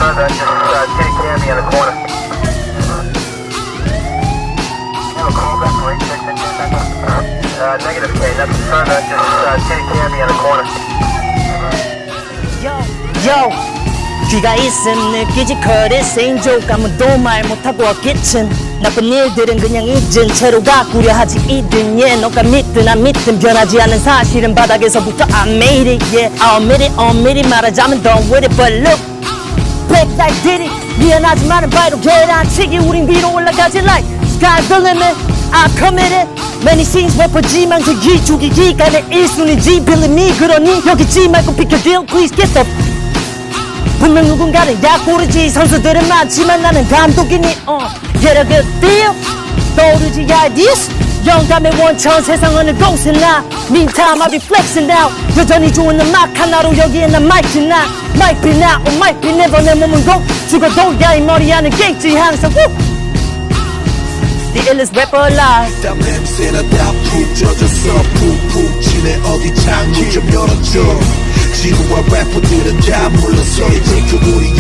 further, just take a candy in the corner. You have a callback for 86 negative K, nothing further, just take a candy in the corner. Yo, 귀가 있음 느끼지 거리 생족 아무도 말 못하고 끼친 나쁜 일들은 그냥 잊은 채로 가꾸려 하지 이든 yeah 너가 믿든 안 믿든 변하지 않는 사실은 바닥에서부터 I made it yeah I'll admit it 엄밀히 말하자면 done with it but look back like did it 미안하지만은 바로 계란치기 우린 위로 올라가지 like sky's the limit I committed many scenes 래퍼지만 저기 죽이기가 내 1순위지 believe me 그러니 여기 지 말고 pick a deal please get the 분명 누군가는 약고르지 선수들은 많지만 나는 감독이니 Get a good deal 떠오르지 ideas 영감의 원천 세상 어느 곳이나 Meantime I'll be flexing now 여전히 좋은 음악 하나로 여기에 난 might be not Might be now or might be never 내 몸은 고 죽어도 야이 머리 안에 겠지 항상 The illest rapper alive 땀 냄새나 다 푹 젖었어 푹푹 지내 어디 창문 좀 열어줘 지루한 래퍼들은 다 물러서 이제 그 우리